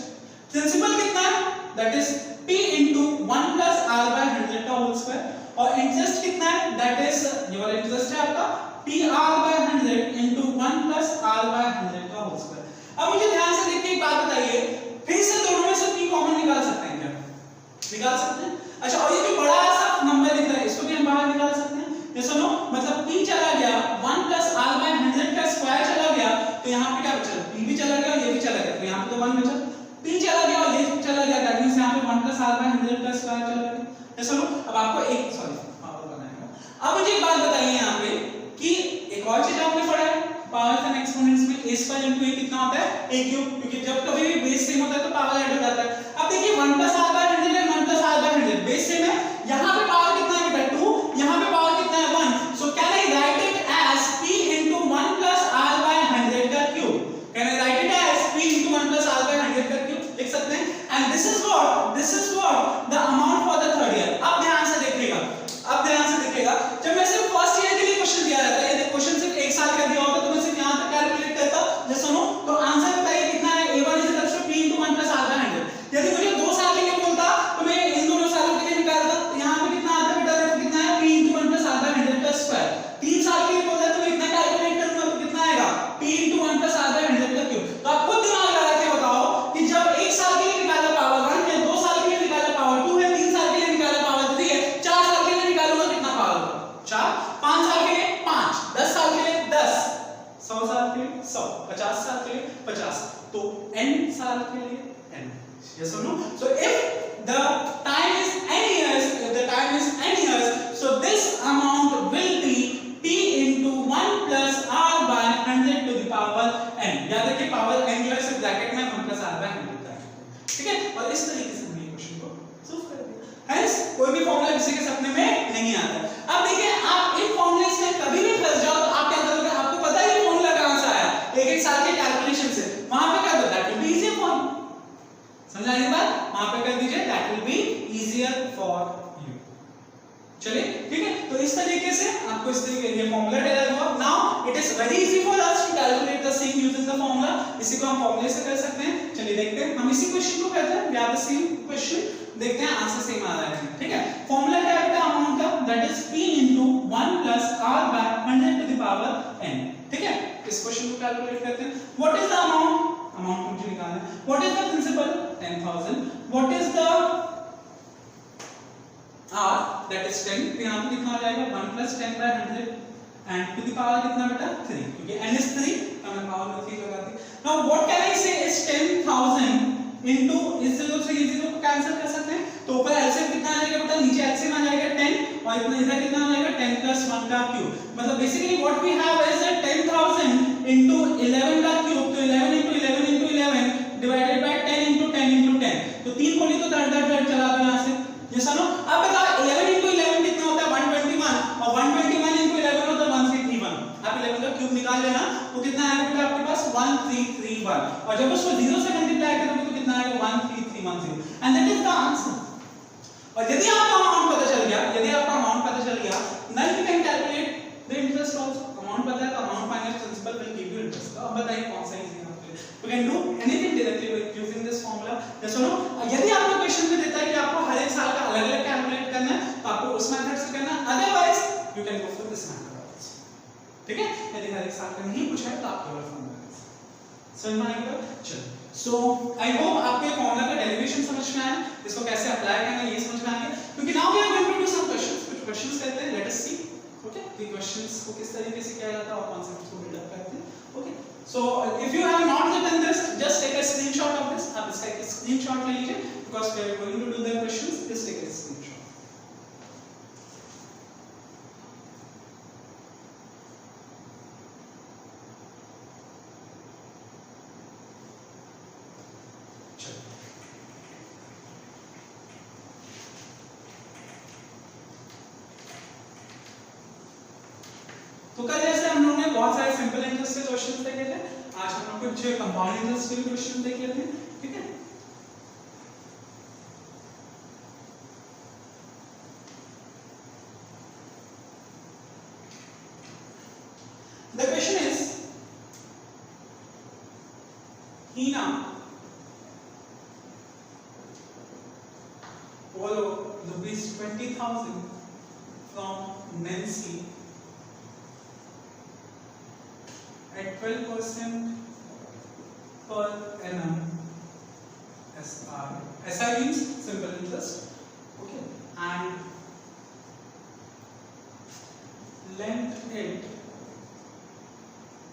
Principal कितना है, that is p into 1 plus r by 100 का होल स्क्वायर और इंटरेस्ट कितना है, दैट इज ये वाला इंटरेस्ट है आपका pr by 100 into 1 plus r by 100 का होल स्क्वायर। अब मुझे ध्यान से देखिए एक बात बताइए, फिर से दोनों में से p कॉमन निकाल सकते हैं क्या, निकाल सकते हैं। अच्छा, और ये जो बड़ा सा नंबर दिख रहा है इसको भी हम बाहर निकाल सकते हैं। ये सुनो, मतलब p चला गया 1 plus r by 100 का स्क्वायर चला गया, तो यहाँ पे क्या बचा, p भी चला गया और ये भी चला गया, तो यहाँ पे तो 1 बचा। p चला गया और ये चला गया, दैट मींस यहाँ पे 1 plus r by 100 का स्क्वायर चला गया। ये सुनो, अब आपको एक पावर बनाएगा। अब मुझे एक बात बताइए यहाँ पे कि एक और चीज आपने पढ़ा है पावर्स एंड एक्सपोनेंट्स में, a स्क्वायर इनटू a कितना होता है, a क्यूब, क्योंकि जब कभी भी बेस सेम होता है तो पावर ऐड हो जाता है। अब देखिए 1 plus r by 100 है, 1 plus r by 100 base same है, यहाँ पे पावर कितना है बेटा 2, यहाँ पे पावर कितना है 1। So can I write it as p into 1 plus r by 100 का cube, can I write it as p into 1 plus r by 100 का क्यूब लिख सकते हैं। And this is what the amount for the third year. अब ध्यान से देखिएगा, अब ध्यान से देखिएगा, जब मैं सिर्फ फर्स्ट ईयर के लिए क्वेश्चन दिया रहता है, यदि क्वेश्चन सिर्फ एक साल का दिया होता तो मैं सिर्फ यहां तक कैलकुलेट करता, जैसे सुनो, तो आंसर बताइए कितना है, a1 is equal to p into 1 plus r by 100। यदि मुझे 2 साल के लिए बोलता तो मैं इन दोनों सालों के लिए निकालता, तो यहां पे कितना आता है बेटा, देखो कितना है, p into 1 plus r by 100 का स्क्वायर। 3 साल के लिए बोलता तो मैं इतना कैलकुलेट करूंगा तो कितना आएगा, p into 1 plus r by 100 का क्यूब। तो आप खुद दिमाग लगा के बताओ कि जब 1 साल के लिए निकाला पावर 1 है, 2 साल के लिए निकाला पावर 2 है, 3 साल के लिए निकाला पावर 3 है, 4 साल के लिए निकालूंगा कितना पावर होगा, 4, 5 साल के लिए 5, 10 साल के लिए 10, 100 साल के लिए 100, 50 साल के लिए 50, तो n साल के लिए n। Yes or no? So if the time is n years, if the time is n years, so this amount will be p into 1 plus r by 100 to the power n। याद रखिए power n जो है सिर्फ bracket में 1 plus r by 100 का है, ठीक है। और इस तरीके से हमने क्वेश्चन को सॉल्व कर दिया। हेंस कोई भी फार्मूला किसी के सपने में नहीं आता। अब देखिए, आप इन फार्मूलेस में कभी भी फंस जाओ तो आप क्या करोगे, आपको पता है ये फार्मूला कहां से आया, एक साल के कैलकुलेशन से, वहां पे कर दो, that will be easier for you. समझ आने बात, वहां पे कर दीजिए, that will be easier for you. चलिए ठीक है, तो इस तरीके से आपको इस तरीके ये फार्मूला डेराइव हुआ। Now it is very easy for us to calculate the same using the formula. इसी को हम फार्मूले से कर सकते हैं। चलिए देखते हैं, हम इसी क्वेश्चन को करते हैं, we have the same question, देखते हैं आंसर सेम आ रहा है, ठीक है। फार्मूला क्या है अमाउंट का, that is p into 1 plus r by 100 to the power n, ठीक है। इस क्वेश्चन को कैलकुलेट करते हैं। What is the amount, amount मुझे निकालना है। What is the principal, 10,000। What is the r, that is 10, तो यहां पे कितना हो जाएगा, 1 plus 10 by 100 and to the power कितना बेटा 3, क्योंकि n is 3, तो मैं पावर में 3 लगा दी। नाउ व्हाट कैन आई से इज 10,000 into इस 0 से ये 0 को कैंसिल कर सकते हैं, तो ऊपर एलसीएम कितना आ जाएगा बेटा, नीचे एलसीएम आ जाएगा 10 और इतना इधर कितना आ जाएगा 10 plus 1 का क्यूब। मतलब basically what we have is 10,000 into 11 का क्यूब, तो 11 into 11 into 11 divided by 10 into 10 into 10, तो 3 बोली तो दर्द चला दो यहां से। ये सुनो, अब बताओ 11 into 11 कितना होता है 121, और 121 into 11 होता है 1331। आप 11 का क्यूब निकाल लेना, तो कितना आएगा बेटा आपके पास 1331, और जब उसको 0 से मल्टीप्लाई करोगे तो कितना आएगा 13310, and that is the answer. और यदि आपका अमाउंट पता चल गया, यदि आपका अमाउंट पता चल गया, then you can calculate the interest also. Amount पता है तो amount minus principal will give you interest. अब बताइए कौन सा इजी है आपके लिए। You can do anything directly with using this formula. जैसे सुनो, यदि आपको क्वेश्चन में देता है कि आपको हर एक साल का अलग-अलग कैलकुलेट करना है, तो आपको उस मेथड से करना है, otherwise you can go for this method also, ठीक है। यदि हर एक साल का नहीं पूछा है तो आप केवल फार्मूला समझ में आएगा? चलो, सो आई होप आपको ये फॉर्मूला का डेरिवेशन समझ में आया, इसको कैसे अप्लाई करना है ये समझ में आ गया, क्योंकि now we are going to do some questions, कुछ क्वेश्चंस कहते हैं, लेट अस सी, ओके, कि क्वेश्चंस को किस तरीके से किया जाता है और कॉन्सेप्ट्स को बिल्ड अप करते हैं, okay. So if you have not written this, just take a screenshot of this, आप इसका एक स्क्रीनशॉट ले लीजिए, because we are going to do the questions, just take a screenshot. तो कल जैसे हम लोगों ने बहुत सारे सिंपल इंटरेस्ट के क्वेश्चंस देखे थे, आज हम लोग कुछ कंपाउंड इंटरेस्ट के क्वेश्चन देख लेते हैं, ठीक है। The question is, Hina borrowed rupees 20,000 from Nancy at 12% per annum SR. SR means simple interest, okay, and lent it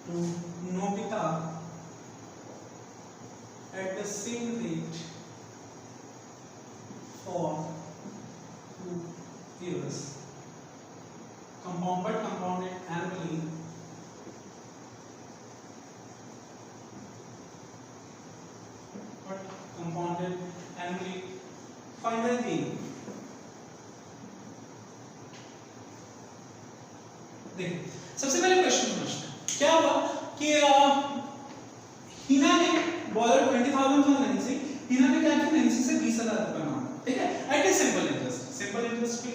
to Nobita at the same rate for 2 years, compounded annually compounded annually. Find the gain. देखिए, सबसे पहले question समझते हैं, क्या हुआ कि हिना ने borrowed 20,000 from Nancy, Hina ने क्या किया, नैन्सी से 20,000 रुपए मांगा, ठीक है, एट ए सिंपल इंटरेस्ट पे,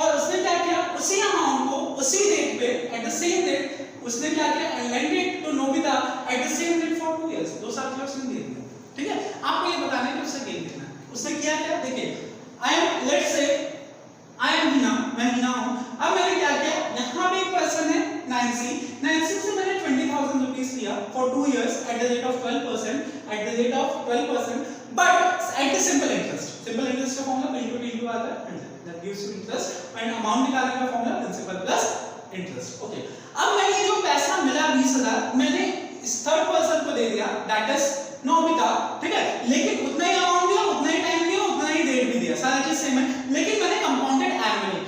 और उसने क्या किया, उसी अमाउंट को उसी रेट पे एट द सेम रेट उसने क्या किया, lend it to Nobita at the same rate for 2 years, 2 साल के लिए उसने दे दिया, ठीक है। आपको ये बताना है कि उससे गेन कितना है, उसने किया क्या, देखिए, I am, let's say I M Hina, मैं हिना हूं, अब मैंने क्या किया, यहां पे एक पर्सन है नैन्सी, नैन्सी से मैंने 20,000 रुपीस लिया for 2 years at the rate of 12%, but at the simple interest का फॉर्मूला P into आता है, that gives you interest, and amount निकालने का formula principal plus interest, okay. अब मैंने जो पैसा मिला 20,000 मैंने इस थर्ड पर्सन को दे दिया, दैट इज नोबिता, ठीक है, लेकिन उतना ही अमाउंट दिया, उतना ही टाइम दिया, उतना ही डेट भी दिया, सारा चीज सेम है, लेकिन मैंने कंपाउंडेड एनुअली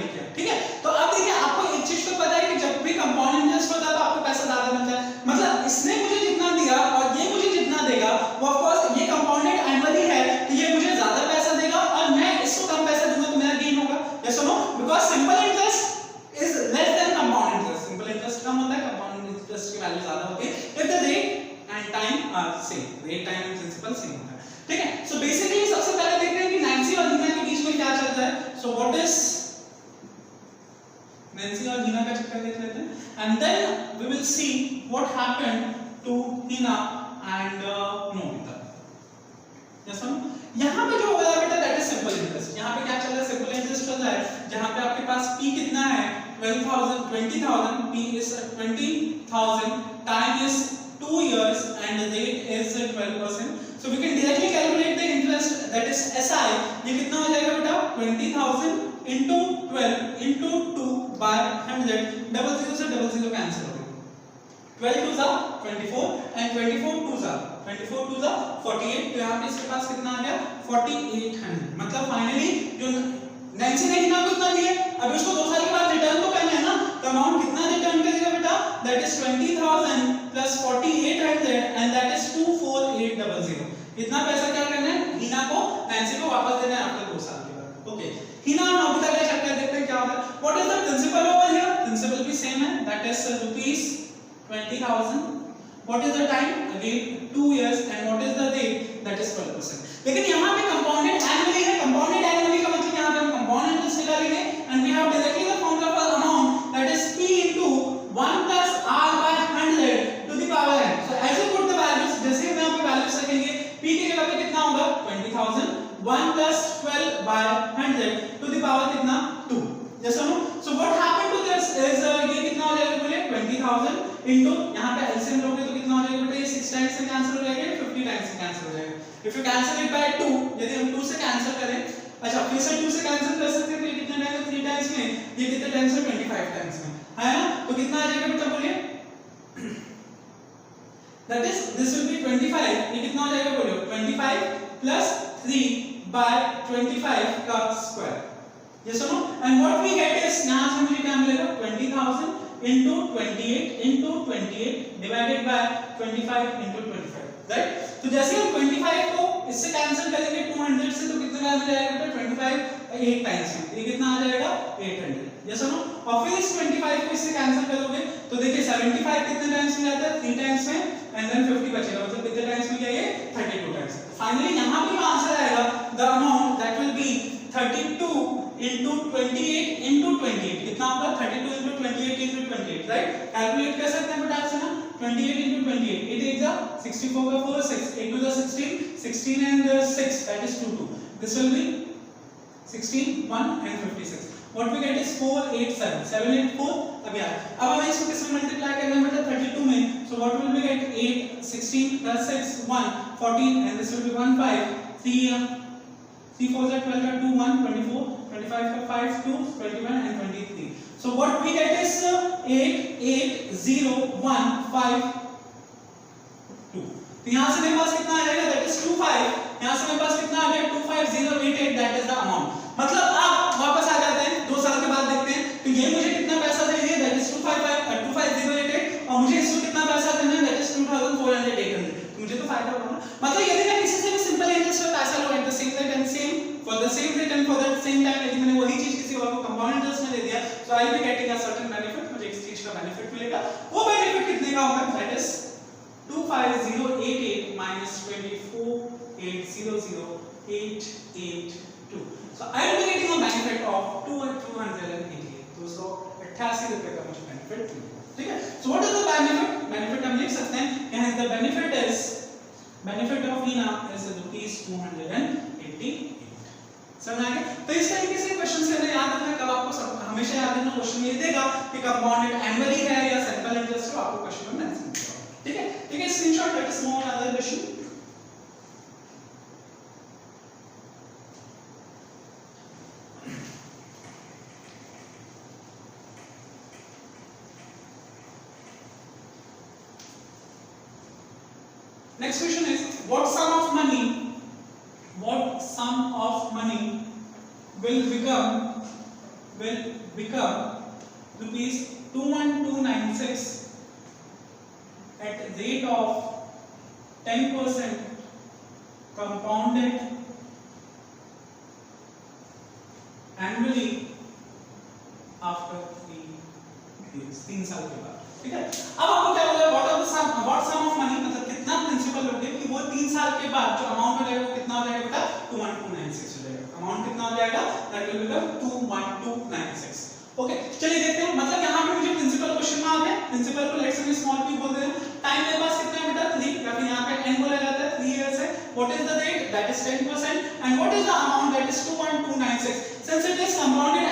किया, ठीक है। तो अब देखिए, आपको एक चीज तो पता है कि जब भी कंपाउंड इंटरेस्ट होता है तो आपको पैसा ज्यादा मिलता है, मतलब इसने मुझे जितना दिया और ये मुझे जितना देगा, वो ऑफ कोर्स ये कंपाउंडेड एनुअली है तो ये मुझे ज्यादा पैसा देगा और मैं इसको कम पैसा दूंगा तो मेरा गेन होगा, यस और no, because simple interest is less than compound interest, simple interest कम होता है, कंपाउंड इंटरेस्ट की वैल्यू ज्यादा होती है if the rate and time are same, rate time and principal same होता है, ठीक है। सो बेसिकली सबसे पहले देखते हैं कि नैन्सी और हिना के बीच में क्या चल रहा है, सो व्हाट इज नैन्सी और हिना का चक्कर देख लेते हैं, and then we will see what happened to Hina and Nobita, yes और नो। यहां पे जो हो रहा है बेटा, दैट इज सिंपल इंटरेस्ट, यहां पे क्या चल रहा है, सिंपल इंटरेस्ट चल रहा है, जहां पे आपके पास p कितना है, 20,000, p is 20,000, time is 2 years and the rate is 12%, so we can directly calculate the interest, that is SI, ये कितना हो जाएगा बेटा, 20,000 into 12 into 2 by 100, double zero से डबल जीरो कैंसिल हो गया, 12 2 जा 24 and 24 2 जा 48, तो यहाँ पे इसके पास कितना आ गया, 4800, मतलब फाइनली जो नैन्सी ने हिना को कितना दिया, अब इसको 2 साल के बाद रिटर्न तो करना है ना, तो अमाउंट कितना रिटर्न करेगा बेटा, that is 20,000 plus 4800 and that is 24800, इतना पैसा क्या करना है, हिना को नैन्सी को वापस देना है आफ्टर 2 साल के बाद, ओके। हिना और नोबिता का चक्कर देखते हैं क्या होता है, what is the principal over here, principal भी सेम है, that is rupees 20,000, what is the time, again 2 years, and what is the rate, that is 12%, लेकिन यहाँ पे compounded annually है, compounded annually का मतलब यहाँ पे हम compound interest निकालेंगे, and we have directly the formula for amount, that is p into 1 plus r by 100 to the power n, so as you put the values, जैसे हम यहाँ पे values रखेंगे, p की जगह पे कितना होगा, 20,000, 1 plus 12 by 100 to the power कितना, 2, yes or no, so what happened to this is ये कितना हो जाएगा बोले, 20,000 इनटू यहाँ पे एलसीएम लोगे तो कितना हो जाएगा बेटा, ये 6 टाइम्स से कैंसिल हो जाएगा, 50 टाइम्स से कैंसिल हो जाएगा। If you cancel it by 2, यदि हम 2 से कैंसिल करें, अच्छा फिर से 2 से कैंसिल कर सकते हैं, तो ये कितने टाइम में, 3 टाइम्स में, ये कितने टाइम्स में, 25 टाइम्स में, है ना। तो कितना आ जाएगा बेटा बोलिए, that is this will be 25, ये कितना हो जाएगा बोलिए, 25 प्लस 3 बाय 25 का स्क्वायर। ये सुनो, and what we get is, यहां से मुझे क्या मिलेगा, 20000 into 28 divided by 25 into 25, right. तो जैसे हम 25 को इससे कैंसिल करेंगे 200 से, तो कितने बार मिल जाएगा बेटा, 25 8 टाइम्स में, ये कितना आ जाएगा, 800। ये सुनो, और फिर इस 25 को इससे कैंसिल करोगे तो देखिए 75 कितने टाइम्स में जाता है, 3 टाइम्स में, एंड देन 50 बचेगा, मतलब कितने टाइम्स में गया, ये 32 टाइम्स। फाइनली यहां पे आंसर आएगा, the amount that will B 32 into 28 into 28, कितना होगा, 32 into 28 into 28, राइट। कैलकुलेट कर सकते हैं बेटा आपसे ना, 28 into 28, 8 8 जा 64 का 4 6, 8 2 जा 16, 16 and 6, that is 2 2, this will be 16 1 and 56, what we get is 4 8 7 7 8 4। अब यार अब हमें इसको किसमें मल्टीप्लाई करना है बेटा, 32 में, so what will we get, 8 16 plus 6 1 14, and this will be 1 5 3 4 are 12 are 2 1 24 25 का 5 2 21 and 23, so what we get is 8 8 0 1 5 2। तो यहां से मेरे पास कितना आ जाएगा, that is 25, यहां से मेरे पास कितना आ गया, 25088, that is the amount। मतलब आप वापस आ जाते हैं 2 साल के बाद देखते हैं, तो ये मुझे कितना पैसा दे दिया, that is 25088, और मुझे इसको कितना पैसा देना है, that is 2400 तो मुझे तो फायदा होगा ना। मतलब यदि मैं किसी से भी सिंपल इंटरेस्ट पे पैसा लूं eight the same rate and same for the same rate and for the same time, यदि मैंने वही चीज किसी और को कंपाउंड इंटरेस्ट में दे दिया, so I will be getting a certain benefit, मुझे इस चीज का बेनिफिट मिलेगा। वो बेनिफिट कितने का होगा, that is 25088 minus 248000882, so I will be getting a benefit of 288, दोस्तों 88 रुपए का मुझे बेनिफिट मिलेगा, ठीक है। So what is the benefit, benefit हम लिख सकते हैं, यहां the benefit is, benefit of Hina is ₹288। समझ आ गया। तो इस तरीके से क्वेश्चन से हमें याद रखना, कब आपको सब हमेशा याद रखना, क्वेश्चन ये देगा कि कंपाउंडेड एनुअली है या सिंपल इंटरेस्ट, आपको क्वेश्चन में मेंशन करना, ठीक है। ठीक है, screenshot, let us move on other question. Next question is, what sum of money will become rupees 21296 at rate of 10% compounded annually after 3 years, 3 साल के बाद, ठीक है। अब आपको क्या बोला, what sum of money, मतलब कितना प्रिंसिपल लोगे कि वो 3 साल के बाद जो अमाउंट हो जाएगा वो कितना हो जाएगा बेटा, 21296 हो जाएगा, अमाउंट कितना हो जाएगा, दैट विल बिकम 21296। ओके, चलिए देखते हैं, मतलब यहाँ पे मुझे प्रिंसिपल क्वेश्चन में आ गया, प्रिंसिपल को लेट्स से स्मॉल p बोल देते हैं, टाइम मेरे पास कितना है बेटा 3, या फिर यहाँ पे n बोला जाता है 3 इयर्स है, what is the rate, that is 10%, and what is the amount, that is 21296। Since it is compounded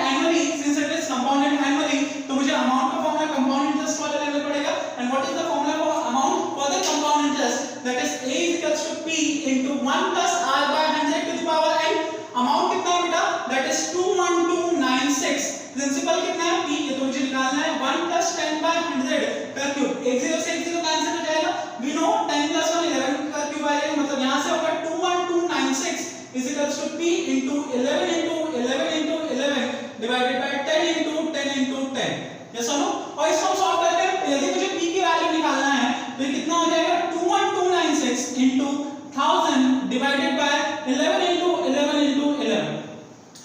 annually, तो मुझे अमाउंट का फॉर्मूला कंपाउंड इंटरेस्ट वाला लेना पड़ेगा, and what is the formula for amount for the compound interest, that is a equals to p into 1 plus r by 100 to the power n। Amount कितना है बेटा, that is 21296, principal कितना है p, ये तो मुझे निकालना है 1 plus 10 by 100 का क्यूब, एक 0 से एक 0 कैंसिल हो जाएगा, वी नो 10 plus 1 11 का क्यूब आएगा, मतलब यहां से होगा 21296 is equals to p into 11 into 11 into 11 divided by 10 into 10 into 10। ये सुनो, और इसको हम सॉल्व करते हैं, यदि मुझे p की वैल्यू निकालना है तो ये कितना हो जाएगा, 21296 into 1000 divided by 11 into 11 into 11,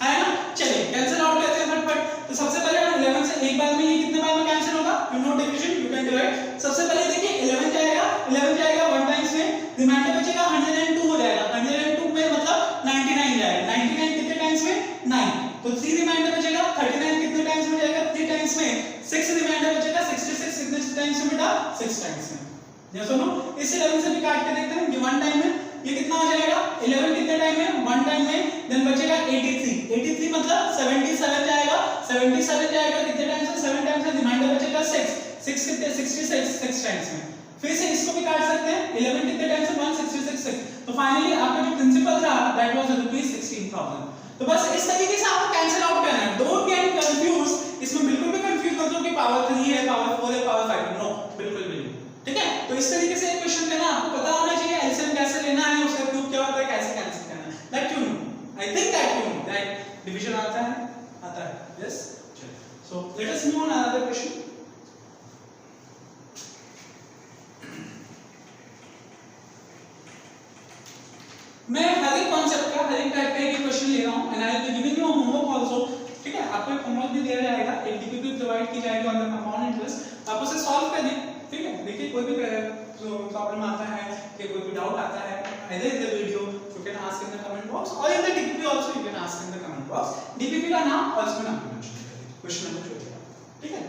है ना। चलिए कैंसिल आउट करते हैं फटाफट। तो सबसे पहले हम 11 से एक बार में, ये कितने बार में कैंसिल होगा, you know division, you can do it. सबसे पहले देखिए 11 जाएगा 1 टाइम्स में, रिमाइंडर बचेगा 102 हो जाएगा, 102 में मतलब 99 जाएगा, 99 कितने टाइम्स में, 9, तो 3 रिमाइंडर बचेगा, 39 कितने टाइम्स में जाएगा, 3 टाइम्स में, 6 रिमाइंडर बचेगा, 66 कितने टाइम्स में बेटा, 6 टाइम्स में। ये सुनो, इस 11 से भी काट के देखते हैं, ये 1 टाइम में ये कितना हो जाएगा, 11 कितने टाइम में, 1 टाइम में, देन बचेगा 83 मतलब 77 जाएगा, 77 जाएगा कितने टाइम्स में, 7 टाइम्स में, रिमाइंडर बचेगा 6 कितने, 66 टाइम्स में, फिर से इसको भी काट सकते हैं 11 कितने टाइम्स में 166, तो फाइनली आपका जो प्रिंसिपल था दैट वाज ₹16,000। तो बस इस तरीके से आपको कैंसिल आउट करना है, डोंट गेट कंफ्यूज, इसमें बिल्कुल भी कंफ्यूज मत हो कि पावर 3 है, पावर 4 है, पावर 5 है, नो, बिल्कुल भी नहीं, ठीक है। तो इस तरीके से एक क्वेश्चन लेना आपको पता होना चाहिए, एलसीएम कैसे लेना है, उसका क्यूब क्या होता है, कैसे कैंसिल करना है, that you know, I think that you know that division आता है, yes. So let us move on another question. मैं हर एक कॉन्सेप्ट का, हर एक टाइप का एक क्वेश्चन ले रहा हूं and I will be giving you homework also, ठीक है। आपको एक होमवर्क भी दिया जाएगा, एक डीपीपी प्रोवाइड की जाएगी ऑन द कंपाउंड इंटरेस्ट, आप उसे सॉल्व कर दें, ठीक है। देखिए कोई भी जो प्रॉब्लम आता है कि कोई भी डाउट आता है, either in the video you can ask in the comment box or in the DPP also you can ask in the comment box, DPP का नाम और उसमें नाम मेंशन करें, क्वेश्चन नंबर 2, ठीक है।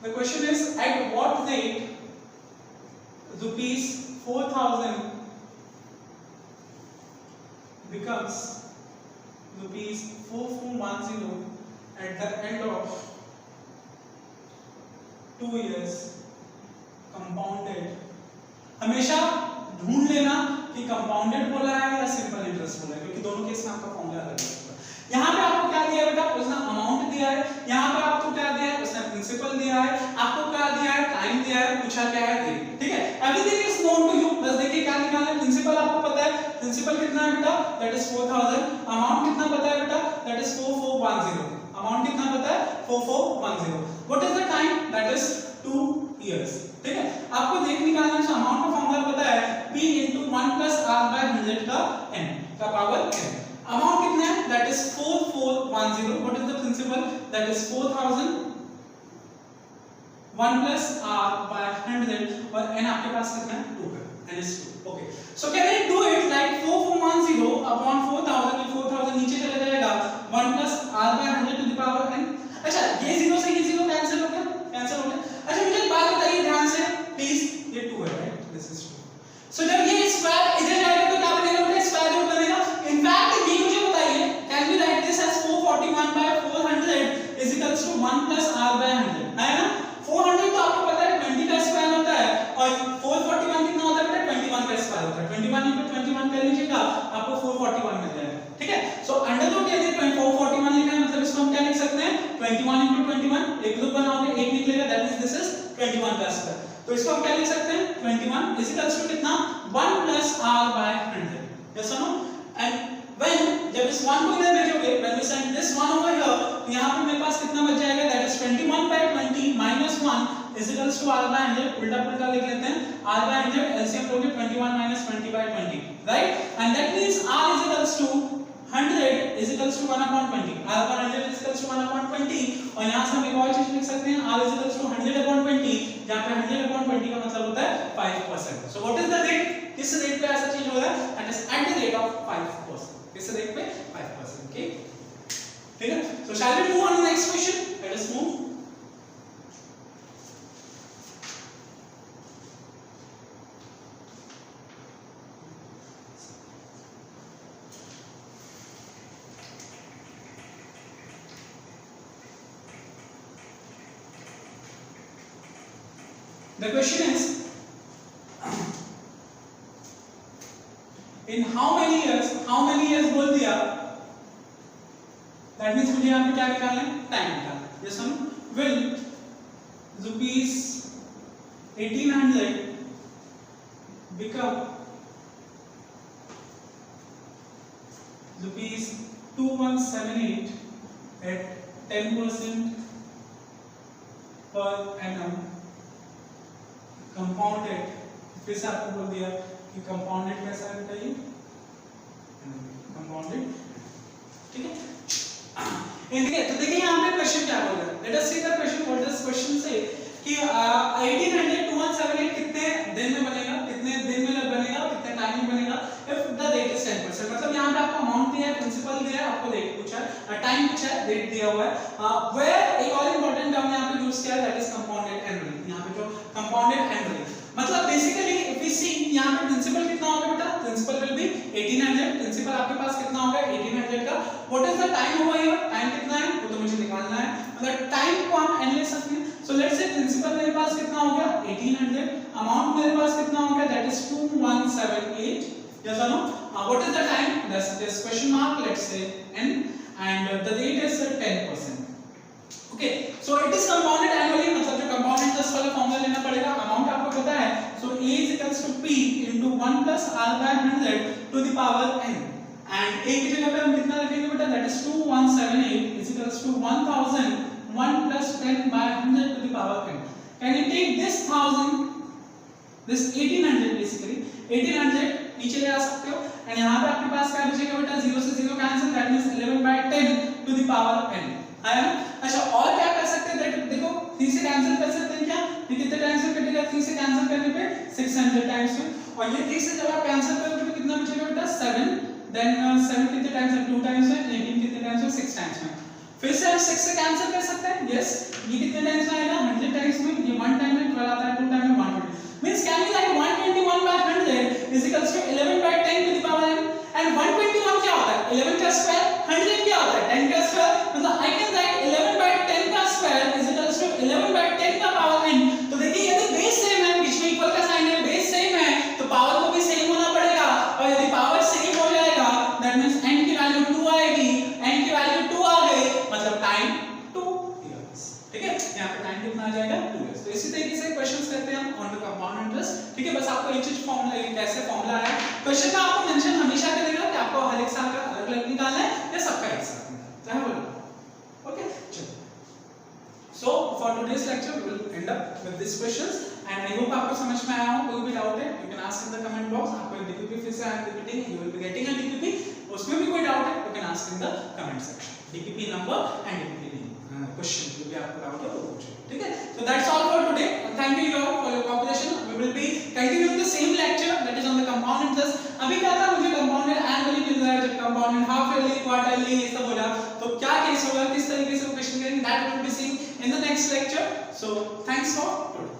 The question is at what rate rupees 4,000 becomes rupees 4,410 at the end of 2 years compounded। हमेशा ढूंढ लेना कि कंपाउंडेड बोला है या सिंपल इंटरेस्ट बोला है, क्योंकि दोनों केस में आपका फॉर्मूला अलग है। यहाँ पे आपको क्या दिया है बेटा, उसने अमाउंट दिया है, यहाँ पे आपको क्या दिया है, उसने प्रिंसिपल दिया है, आपको क्या दिया है, टाइम दिया है, पूछा क्या है, डेट, ठीक है। Everything is known to you, बस देखिए क्या निकालना है, प्रिंसिपल आपको पता है, प्रिंसिपल कितना है बेटा, दैट इज 4,000, अमाउंट कितना पता है बेटा, दैट इज 4,410, अमाउंट कितना पता है 4,410, what is the time, that is 2 years, ठीक है। आपको डेट निकालना है, अमाउंट का फॉर्मूला पता है p * 1 + r/100 का n का पावर n, अमाउंट कितना है, that is 4,410, what is the principal, that is 4,000 1 + r/100 और n आपके पास कितना है 2 है, n is 2, okay. So can I do it like 4,410 upon 4,000, ये 4,000 नीचे चला जाएगा, 1 + r/100 to the power n। अच्छा ये 0 से ये 0 कैंसिल हो गया, कैंसिल हो गया। अच्छा मुझे एक बात बताइए ध्यान से प्लीज, ये 2 है राइट, दिस इज 2, सो जब ये स्क्वायर इधर जाएगा तो क्या बनेगा बेटा, स्क्वायर रूट बनेगा। इनफैक्ट ये मुझे बताइए, can we write this as 441/400 is equals to 1 + r/100, है ना। 400 तो आपको पता है 20 का स्क्वायर होता है और 441 कितना होता है बेटा, 21 का स्क्वायर होता है, 21 * 21 कर लीजिएगा आपको 441 मिल जाएगा, ठीक है। सो अंडर रूट यदि 441 लिखा है मतलब इसको हम क्या लिख सकते हैं, 21 * 21, एक ग्रुप बनाओगे एक निकलेगा, दैट मींस दिस इज 21 का स्क्वायर, तो इसको हम क्या लिख सकते हैं 21 इज इक्वल्स टू कितना 1 + r/100, यस और नो। एंड व्हेन जब इस 1 को इधर भेजोगे, when we send this 1 over here, तो यहां पे मेरे पास कितना बच जाएगा, that is 21/20 - 1 is equals to r/100, उल्टा पुल्टा लिख लेते हैं, r/100 एलसीएम लोगे 21 - 20/20, right, and that means r is equals to 100 is equals to 1/20, r/100 is equals to 1/20, और यहाँ से हम एक और चीज लिख सकते हैं, r is equals to 100/20, जहाँ पे 100/20 का मतलब होता है 5%। So what is the rate, किस रेट पे ऐसा चीज हो रहा है, that is at the rate of 5%, किस रेट पे 5%, okay, ठीक है। So shall we move on to the next question, let us move। The question is, in how many years बोल दिया, that means मुझे यहाँ पे क्या निकालना है, टाइम निकालना है, yes or no, will rupees 1800 become rupees 2178 at 10% per annum compounded, फिर से आपको बोल दिया कि कंपाउंडेड कैसा है बताइए, कंपाउंडेड, ठीक है। तो देखिए यहाँ पे क्वेश्चन क्या बोल रहा है, let us see the question, what does question से कि 1800 2178 कितने दिन में बनेगा, कितने दिन में बनेगा, कितने टाइम में बनेगा, इफ द रेट इज 10%, मतलब यहाँ पे आपको अमाउंट दिया है, प्रिंसिपल दिया है, आपको रेट पूछा है, टाइम पूछा है, रेट दिया हुआ है, वेयर एक और इंपॉर्टेंट टर्म यहाँ पे यूज किया है, दैट इज कंपाउंडेड एनुअली, यहाँ पे जो कंपाउंडेड एनुअली, मतलब बेसिकली इफ वी सी यहाँ पे प्रिंसिपल कितना होगा बेटा, प्रिंसिपल विल बी 1800, प्रिंसिपल आपके पास कितना होगा 1800 का, what is the time over here, time कितना है वो तो मुझे निकालना है, मतलब टाइम को हम एन ले सकते हैं। सो लेट्स से प्रिंसिपल मेरे पास मेरे पास कितना हो गया, that is 2178. Yes or no? What is the time? This question mark, let's say n, and the rate is 10%. Okay, so it is compounded annually. मतलब जो compound interest वाला formula लेना पड़ेगा, अमाउंट आपको पता है. So A is equals to P into 1 plus R by 100 to the power n. And A की जगह पे हम कितना रखेंगे बेटा, that is 2178 is equals to 1000 1 plus 10 by 100 to the power n. Can you take this 1000, this 1800 basically, 1800 नीचे ले आ सकते हो, एंड यहाँ पे आपके पास क्या बचेगा बेटा, 0 से 0 cancel, that means 11 by 10 to the power n. आया ना? अच्छा, और क्या कर सकते हैं, देखो 3 से कैंसिल कर सकते हैं क्या, ये कितने टाइम्स में कटेगा, 3 से कैंसिल करने पे 600 टाइम्स में, और ये 3 से जब आप कैंसिल करोगे तो कितना बचेगा बेटा, 7, देन 7 कितने टाइम्स में, 2 टाइम्स में, 18 कितने टाइम्स में, 6 टाइम्स में. फिर से हम 6 से कैंसिल कर सकते हैं, यस, ये कितने टाइम्स में आएगा, 100 टाइम्स में, ये 1 टाइम में 12 आता है, 2 टाइम में 120. Means can we write 121 by 100 is equals to 11 by 10 to the power n, and 121 क्या होता है, 11 का स्क्वायर, 100 क्या होता है, 10 का स्क्वायर, मतलब I can write 11 by 10 का square is equals to 11 by 10 का पावर n. तो देखिए यदि बेस सेम है, बीच में इक्वल का साइन है, बेस सेम है, तो पावर को भी सेम होना पड़ेगा, और यदि पावर सेम हो जाएगा दैट मींस n की वैल्यू 2 आएगी, n की वैल्यू 2 आ गई, मतलब टाइम 2 इयर्स. ठीक है, यहाँ पे टाइम कितना आ जाएगा, 2 इयर्स. तो इसी तरीके से क्वेश्चंस करते हैं हम ऑन द कंपाउंड इंटरेस्ट. ठीक है, बस आपको एक चीज फॉर्मूला, ये कैसे फॉर्मूला है, क्वेश्चन में आपको मेंशन हमेशा करेगा कि आपको हर एक साल का अलग अलग निकालना है या सबका एक साथ निकालना है, बोलो. ओके, चलो. So for today's lecture we will end up with this questions, and I hope आपको समझ में आया हो. कोई भी डाउट है you can ask in the comment box. आपको डीपीपी फिर से I am repeating, you will be getting a DPP, उसमें भी कोई डाउट है you can ask in the comment section. DPP number and DPP question जो भी आपको डाउट है वो पूछो. ठीक है, so that's all for today. Thank you all for your cooperation. We will be continuing the same lecture that is on the compound interest. अभी क्या था, मुझे compounded annually मिल रहा है, जब compounded half yearly, quarterly ये सब बोला, तो क्या केस होगा, किस तरीके से क्वेश्चन करेंगे, that we will be seeing in the next lecture. So thanks for today.